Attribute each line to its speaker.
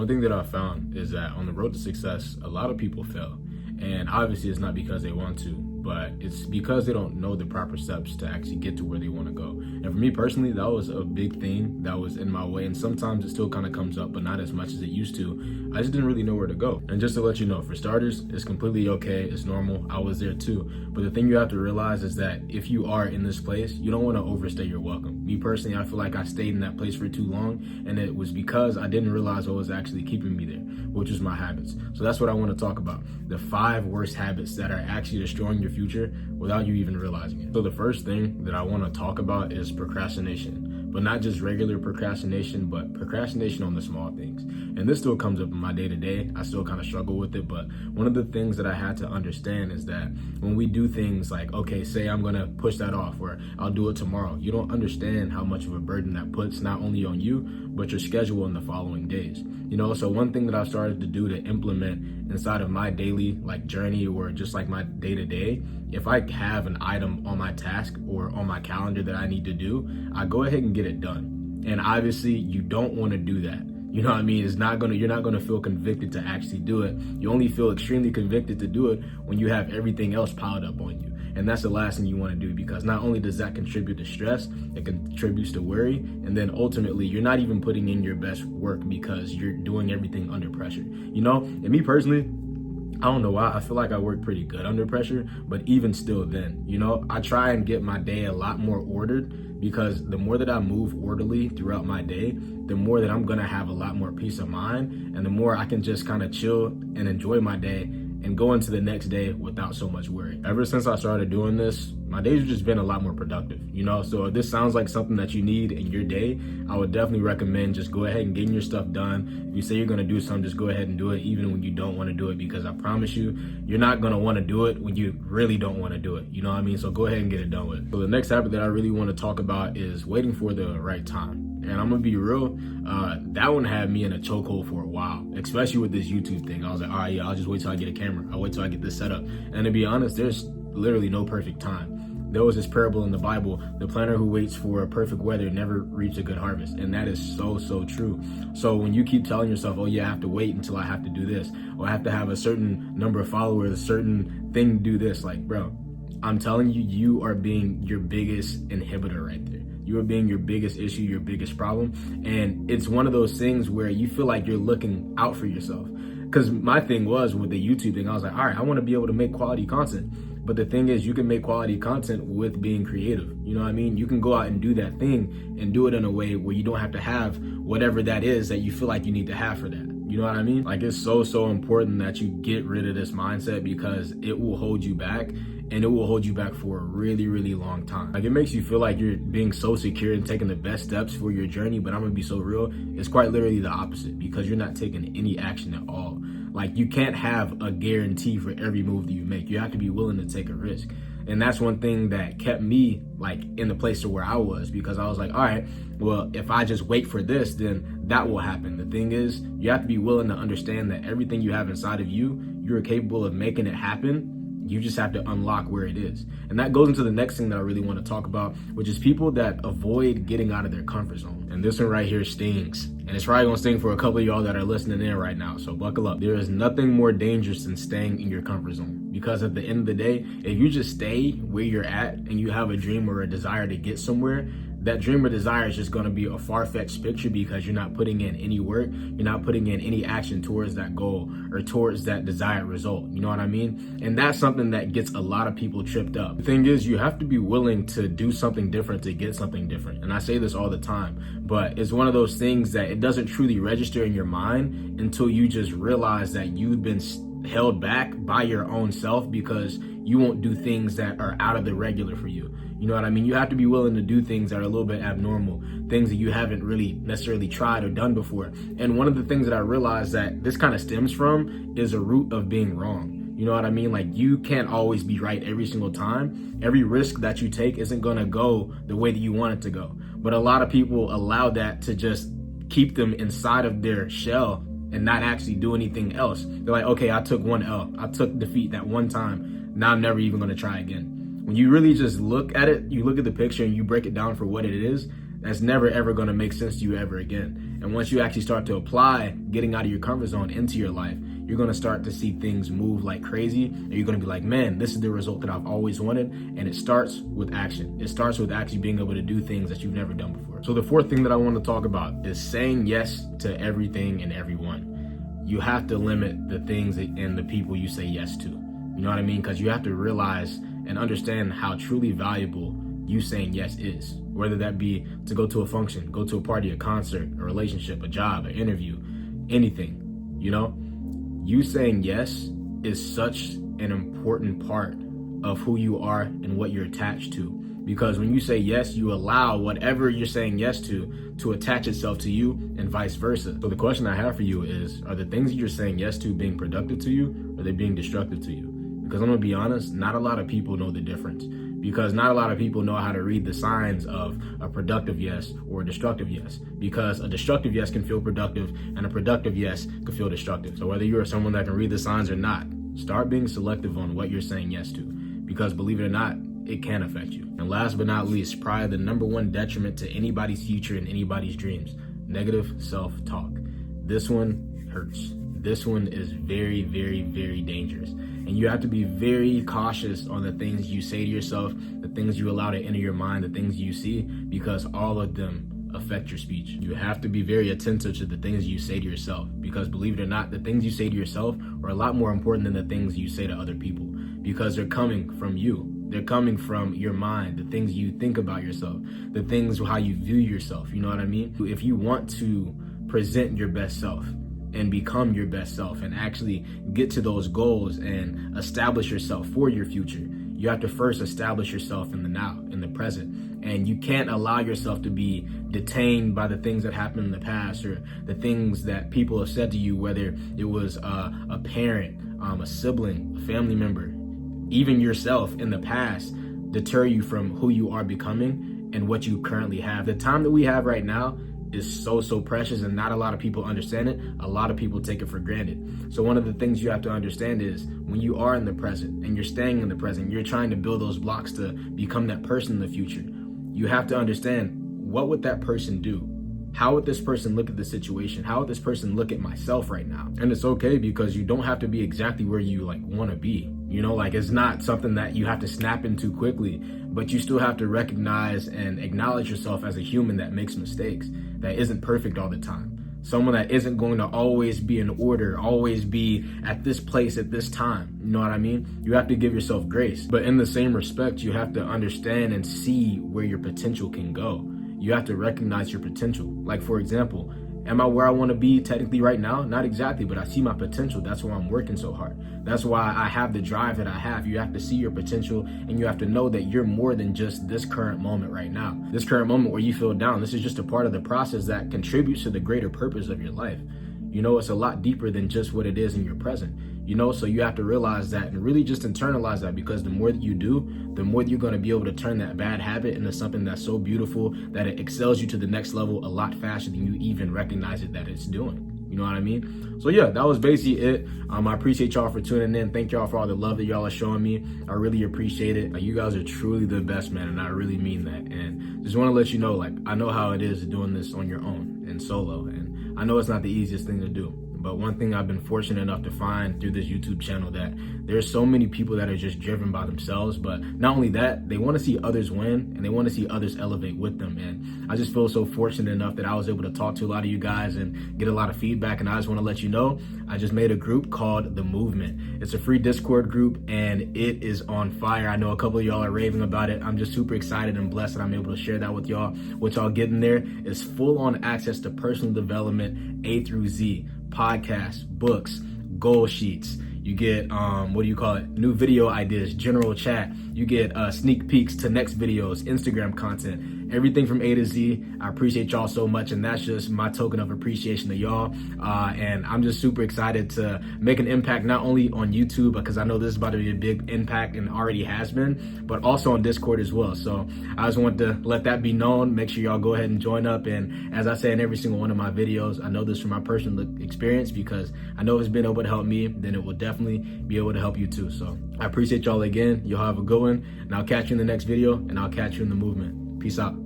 Speaker 1: One thing that I found is that on the road to success, a lot of people fail. And obviously it's not because they want to, but it's because they don't know the proper steps to actually get to where they want to go. And for me personally, that was a big thing that was in my way. And sometimes it still kind of comes up, but not as much as it used to. I just didn't really know where to go. And just to let you know, for starters, it's completely okay. It's normal. I was there too. But the thing you have to realize is that if you are in this place, you don't want to overstay your welcome. Me personally, I feel like I stayed in that place for too long. And it was because I didn't realize what was actually keeping me there, which was my habits. So that's what I want to talk about. The 5 worst habits that are actually destroying your future without you even realizing it. So the first thing that I want to talk about is procrastination, but not just regular procrastination, but procrastination on the small things. And this still comes up in my day-to-day. I still kind of struggle with it, but one of the things that I had to understand is that when we do things like, okay, say I'm gonna push that off or I'll do it tomorrow, you don't understand how much of a burden that puts not only on you, but your schedule in the following days. So one thing that I've started to do to implement inside of my daily journey or just like my day-to-day, if I have an item on my task or on my calendar that I need to do, I go ahead and get it done. And obviously you don't want to do that. You know what I mean? You're not gonna feel convicted to actually do it. You only feel extremely convicted to do it when you have everything else piled up on you. And that's the last thing you want to do, because not only does that contribute to stress, it contributes to worry. And then ultimately you're not even putting in your best work because you're doing everything under pressure. And me personally, I don't know why, I feel like I work pretty good under pressure, but even still then, I try and get my day a lot more ordered, because the more that I move orderly throughout my day, the more that I'm gonna have a lot more peace of mind, and the more I can just kind of chill and enjoy my day and go into the next day without so much worry. Ever since I started doing this, my days have just been a lot more productive, So if this sounds like something that you need in your day, I would definitely recommend just go ahead and getting your stuff done. If you say you're gonna do something, just go ahead and do it, even when you don't wanna do it, because I promise you, you're not gonna wanna do it when you really don't wanna do it. You know what I mean? So go ahead and get it done with. So the next habit that I really wanna talk about is waiting for the right time. And I'm gonna be real, that one had me in a chokehold for a while, especially with this YouTube thing. I was like, all right, yeah, I'll just wait till I get a camera. I'll wait till I get this set up. And to be honest, there's literally no perfect time. There was this parable in the Bible: the planter who waits for perfect weather never reaps a good harvest. And that is so, so true. So when you keep telling yourself, oh yeah, I have to wait until I have to do this, or I have to have a certain number of followers, a certain thing to do this, bro, I'm telling you, you are being your biggest inhibitor right there. You are being your biggest issue, your biggest problem. And it's one of those things where you feel like you're looking out for yourself. Because my thing was with the YouTube thing, I was like, all right, I want to be able to make quality content. But the thing is, you can make quality content with being creative. You know what I mean? You can go out and do that thing and do it in a way where you don't have to have whatever that is that you feel like you need to have for that. You know what I mean? It's so, so important that you get rid of this mindset, because it will hold you back. And it will hold you back for a really, really long time. It makes you feel like you're being so secure and taking the best steps for your journey, but I'm gonna be so real, it's quite literally the opposite, because you're not taking any action at all. You can't have a guarantee for every move that you make. You have to be willing to take a risk. And that's one thing that kept me in the place to where I was, because I was like, all right, well, if I just wait for this, then that will happen. The thing is, you have to be willing to understand that everything you have inside of you, you're capable of making it happen. You just have to unlock where it is. And that goes into the next thing that I really want to talk about, which is people that avoid getting out of their comfort zone. And this one right here stings. And it's probably gonna sting for a couple of y'all that are listening in right now. So buckle up. There is nothing more dangerous than staying in your comfort zone. Because at the end of the day, if you just stay where you're at and you have a dream or a desire to get somewhere, that dream or desire is just going to be a far-fetched picture, because you're not putting in any work, you're not putting in any action towards that goal or towards that desired result. You know what I mean? And that's something that gets a lot of people tripped up. The thing is, you have to be willing to do something different to get something different. And I say this all the time, but it's one of those things that it doesn't truly register in your mind until you just realize that you've been held back by your own self because you won't do things that are out of the regular for you. You know what I mean? You have to be willing to do things that are a little bit abnormal, things that you haven't really necessarily tried or done before. And one of the things that I realized that this kind of stems from is a root of being wrong. You know what I mean? You can't always be right every single time. Every risk that you take isn't going to go the way that you want it to go. But a lot of people allow that to just keep them inside of their shell and not actually do anything else. They're like, okay, I took one L. I took defeat that one time. Now I'm never even going to try again. When you really just look at it, you look at the picture and you break it down for what it is, that's never ever going to make sense to you ever again. And once you actually start to apply getting out of your comfort zone into your life, you're going to start to see things move like crazy. And you're going to be like, man, this is the result that I've always wanted. And it starts with action. It starts with actually being able to do things that you've never done before. So the fourth thing that I want to talk about is saying yes to everything and everyone. You have to limit the things and the people you say yes to. You know what I mean? Because you have to realize and understand how truly valuable you saying yes is. Whether that be to go to a function, go to a party, a concert, a relationship, a job, an interview, anything, you know? You saying yes is such an important part of who you are and what you're attached to. Because when you say yes, you allow whatever you're saying yes to attach itself to you and vice versa. So the question I have for you is, are the things that you're saying yes to being productive to you, or are they being destructive to you? Because I'm gonna be honest, not a lot of people know the difference. Because not a lot of people know how to read the signs of a productive yes or a destructive yes. Because a destructive yes can feel productive and a productive yes can feel destructive. So whether you are someone that can read the signs or not, start being selective on what you're saying yes to. Because believe it or not, it can affect you. And last but not least, probably the number one detriment to anybody's future and anybody's dreams, negative self-talk. This one hurts. This one is very, very, very dangerous. And you have to be very cautious on the things you say to yourself, the things you allow to enter your mind, the things you see, because all of them affect your speech. You have to be very attentive to the things you say to yourself, because believe it or not, the things you say to yourself are a lot more important than the things you say to other people, because they're coming from you. They're coming from your mind, the things you think about yourself, the things, how you view yourself. You know what I mean? If you want to present your best self and become your best self and actually get to those goals and establish yourself for your future, you have to first establish yourself in the now, in the present. And you can't allow yourself to be detained by the things that happened in the past or the things that people have said to you, whether it was a parent, a sibling, a family member, even yourself in the past, deter you from who you are becoming and what you currently have. The time that we have right now is so precious, and not a lot of people understand it. A lot of people take it for granted. So one of the things you have to understand is when you are in the present and you're staying in the present, you're trying to build those blocks to become that person in the future. You have to understand, what would that person do? How would this person look at the situation? How would this person look at myself right now? And it's okay, because you don't have to be exactly where you want to be. You know, it's not something that you have to snap into quickly, but you still have to recognize and acknowledge yourself as a human that makes mistakes, that isn't perfect all the time. Someone that isn't going to always be in order, always be at this place at this time. You know what I mean? You have to give yourself grace. But in the same respect, you have to understand and see where your potential can go. You have to recognize your potential. Like, for example, am I where I want to be technically right now? Not exactly, but I see my potential. That's why I'm working so hard. That's why I have the drive that I have. You have to see your potential, and you have to know that you're more than just this current moment right now. This current moment where you feel down, this is just a part of the process that contributes to the greater purpose of your life. You know, it's a lot deeper than just what it is in your present. You know, so you have to realize that and really just internalize that, because the more that you do, the more you're going to be able to turn that bad habit into something that's so beautiful that it excels you to the next level a lot faster than you even recognize it that it's doing. You know what I mean? So yeah, that was basically it. I appreciate y'all for tuning in. Thank y'all for all the love that y'all are showing me. I really appreciate it. You guys are truly the best, man, and I really mean that. And just want to let you know, I know how it is doing this on your own and solo, and I know it's not the easiest thing to do. But one thing I've been fortunate enough to find through this YouTube channel, that there's so many people that are just driven by themselves. But not only that, they want to see others win, and they want to see others elevate with them. And I just feel so fortunate enough that I was able to talk to a lot of you guys and get a lot of feedback. And I just want to let you know, I just made a group called The Movement. It's a free Discord group, and it is on fire. I know a couple of y'all are raving about it. I'm just super excited and blessed that I'm able to share that with y'all. What y'all getting there is full-on access to personal development A through Z. Podcasts, books, goal sheets. You get, new video ideas, general chat. You get sneak peeks to next videos, Instagram content, everything from A to Z. I appreciate y'all so much, and that's just my token of appreciation to y'all. And I'm just super excited to make an impact, not only on YouTube, because I know this is about to be a big impact and already has been, but also on Discord as well. So I just want to let that be known. Make sure y'all go ahead and join up. And as I say in every single one of my videos, I know this from my personal experience, because I know if it's been able to help me, then it will definitely be able to help you too. So I appreciate y'all again. Y'all have a good one, and I'll catch you in the next video, and I'll catch you in the movement. Peace out.